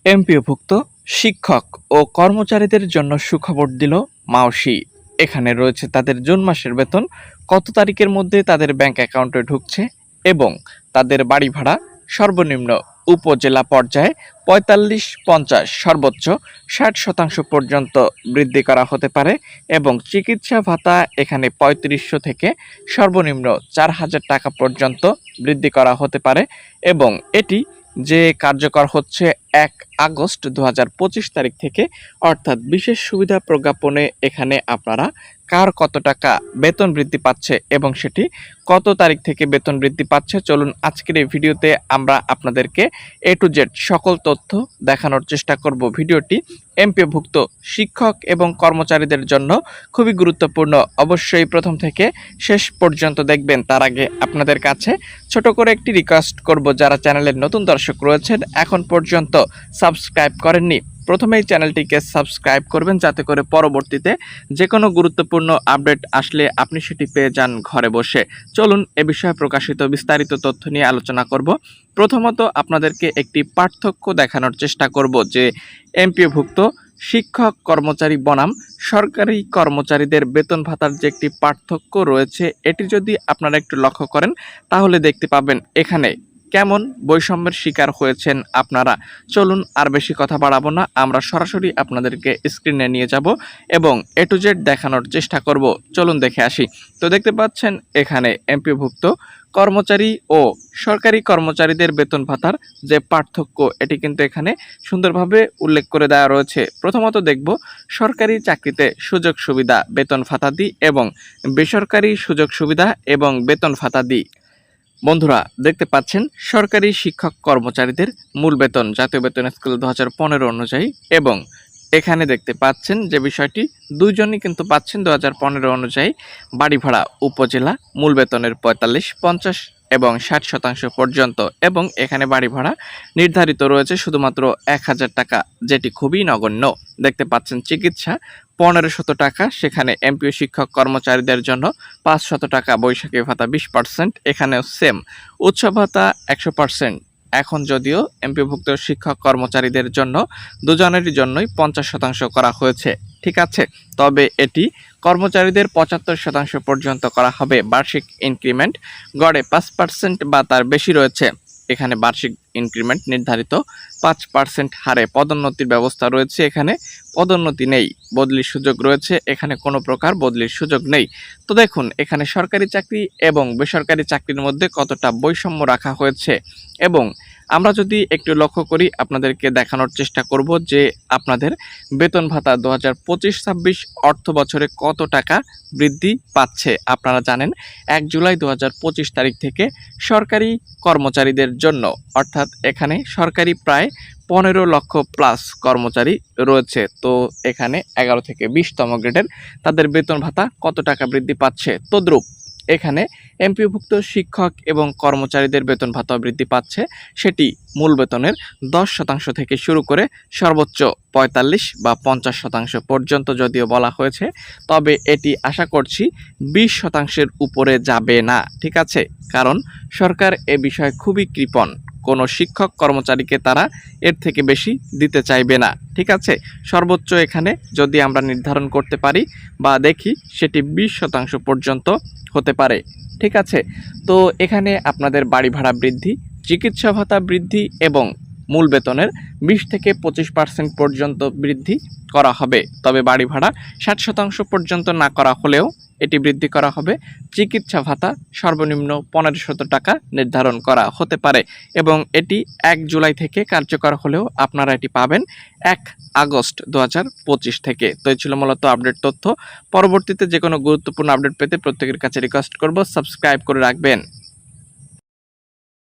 এমপিওভুক্ত শিক্ষক ও কর্মচারীদের জন্য সুখবর দিল মাওসি। এখানে রয়েছে তাদের জুন মাসের বেতন কত তারিখের মধ্যে তাদের ব্যাংক অ্যাকাউন্টে ঢুকছে এবং তাদের বাড়ি ভাড়া সর্বনিম্ন উপজেলা পর্যায়ে ৪৫-৫০ সর্বোচ্চ ৬০% পর্যন্ত বৃদ্ধি করা হতে পারে এবং চিকিৎসা ভাতা এখানে ৩৫০০ থেকে সর্বনিম্ন ৪,০০০ টাকা পর্যন্ত বৃদ্ধি করা হতে পারে এবং এটি যে কার্যকর হচ্ছে ১ আগস্ট ২০২৫ তারিখ থেকে, অর্থাৎ বিশেষ সুবিধা প্রজ্ঞাপনে এখানে আপনারা কার কত টাকা বেতন বৃদ্ধি পাচ্ছে এবং সেটি কত তারিখ থেকে বেতন বৃদ্ধি পাচ্ছে, চলুন আজকের এই ভিডিওতে আমরা আপনাদেরকে A to Z সকল তথ্য দেখানোর চেষ্টা করব। ভিডিওটি এমপিওভুক্ত শিক্ষক এবং কর্মচারীদের জন্য খুবই গুরুত্বপূর্ণ, অবশ্যই প্রথম থেকে শেষ পর্যন্ত দেখবেন। তার আগে আপনাদের কাছে ছোট করে একটি রিকোয়েস্ট করব, যারা চ্যানেলের নতুন দর্শক রয়েছেন এখন পর্যন্ত সাবস্ক্রাইব করেননি, প্রথমেই চ্যানেলটিকে সাবস্ক্রাইব করবেন যাতে করে পরবর্তীতে যে কোনো গুরুত্বপূর্ণ আপডেট আসলে আপনি সেটি পেয়ে যান ঘরে বসে। চলুন এ বিষয়ে প্রকাশিত বিস্তারিত তথ্য নিয়ে আলোচনা করব। প্রথমত আপনাদেরকে একটি পার্থক্য দেখানোর চেষ্টা করব যে এমপিওভুক্ত শিক্ষক কর্মচারী বনাম সরকারি কর্মচারীদের বেতন ভাতার যে একটি পার্থক্য রয়েছে, এটি যদি আপনারা একটু লক্ষ্য করেন তাহলে দেখতে পাবেন এখানে কেমন বৈষম্যের শিকার হয়েছেন আপনারা। চলুন আর বেশি কথা বাড়াবো না, আমরা সরাসরি আপনাদেরকে স্ক্রিনে নিয়ে যাব এবং A to Z দেখানোর চেষ্টা করব। চলুন দেখে আসি। তো দেখতে পাচ্ছেন এখানে এমপিওভুক্ত কর্মচারী ও সরকারি কর্মচারীদের বেতন ভাতার যে পার্থক্য, এটি কিন্তু এখানে সুন্দরভাবে উল্লেখ করে দেওয়া রয়েছে। প্রথমত দেখব সরকারি চাকরিতে সুযোগ সুবিধা বেতন ভাতাদি এবং বেসরকারি সুযোগ সুবিধা এবং বেতন ভাতাদি। বন্ধুরা দেখতে পাচ্ছেন সরকারি শিক্ষক কর্মচারীদের মূল বেতন জাতীয় বেতন স্কেল 2015 অনুযায়ী এবং এখানে দেখতে পাচ্ছেন যে বিষয়টি দুইজনই কিন্তু পাচ্ছেন 2015 অনুযায়ী বাড়ি ভাড়া উপজেলা মূল বেতনের ৪৫, ৫০ এবং ৬০% পর্যন্ত এবং এখানে বাড়ি ভাড়া নির্ধারিত রয়েছে শুধুমাত্র ১,০০০ টাকা, যেটি খুবই নগণ্য। দেখতে পাচ্ছেন চিকিৎসা ১৫০০ টাকা, সেখানে এমপিও শিক্ষক কর্মচারীদের জন্য ৫০০ টাকা, বৈশাখী ভাতা 20%, এখানেও সেম। উৎসব ভাতা ১০০%। এখন যদিও এমপিওভুক্ত শিক্ষক কর্মচারীদের জন্য দুজনেরই জন্যই ৫০% করা হয়েছে, ঠিক আছে, তবে এটি কর্মচারীদের ৭৫% পর্যন্ত করা হবে। বার্ষিক ইনক্রিমেন্ট গড়ে ৫% বা তার বেশি রয়েছে। এখানে বার্ষিক ইনক্রিমেন্ট নির্ধারিত ৫% হারে। পদোন্নতির ব্যবস্থা রয়েছে, এখানে পদোন্নতি নেই। বদলির সুযোগ রয়েছে, এখানে কোনো প্রকার বদলির সুযোগ নেই। তো দেখুন এখানে সরকারি চাকরি এবং বেসরকারি চাকরির মধ্যে কতটা বৈষম্য রাখা হয়েছে এবং আমরা যদি একটু লক্ষ্য করি আপনাদেরকে দেখানোর চেষ্টা করব যে আপনাদের বেতন ভাতা 2025-26 অর্থ বছরে কত টাকা বৃদ্ধি পাচ্ছে। আপনারা জানেন ১ জুলাই 2025 তারিখ থেকে সরকারি কর্মচারীদের জন্য, অর্থাৎ এখানে সরকারি প্রায় ১৫ লক্ষ প্লাস কর্মচারী রয়েছে, তো এখানে ১১ থেকে 20তম গ্রেডের তাদের বেতন ভাতা কত টাকা বৃদ্ধি পাচ্ছে। তদ্রূপ এখানে এমপিওভুক্ত শিক্ষক এবং কর্মচারীদের বেতন ভাতা বৃদ্ধি পাচ্ছে, সেটি মূল বেতনের 10% থেকে শুরু করে সর্বোচ্চ ৪৫ বা ৫০% পর্যন্ত যদিও বলা হয়েছে, তবে এটি আশা করছি 20%-এর উপরে যাবে না, ঠিক আছে, কারণ সরকার এ বিষয়ে খুবই কৃপণ। কোনো শিক্ষক কর্মচারীকে তারা এর থেকে বেশি দিতে চাইবে না, ঠিক আছে। সর্বোচ্চ এখানে যদি আমরা নির্ধারণ করতে পারি বা দেখি সেটি 20% পর্যন্ত হতে পারে, ঠিক আছে। তো এখানে আপনাদের বাড়ি ভাড়া বৃদ্ধি, চিকিৎসা ভাতা বৃদ্ধি এবং মূল বেতনের 20 থেকে 25% পর্যন্ত বৃদ্ধি করা হবে, তবে বাড়ি ভাড়া 60% পর্যন্ত না করা হলেও এটি বৃদ্ধি করা হবে। চিকিৎসা ভাতা সর্বনিম্ন ১৫০০ টাকা নির্ধারণ করা হতে পারে এবং এটি ১ জুলাই থেকে কার্যকর হলেও আপনারা এটি পাবেন ১ আগস্ট ২০২৫ থেকে। তো এই ছিল মূলত আপডেট তথ্য। পরবর্তীতে যে কোনো গুরুত্বপূর্ণ আপডেট পেতে প্রত্যেকের কাছে রিকোয়েস্ট করব সাবস্ক্রাইব করে রাখবেন।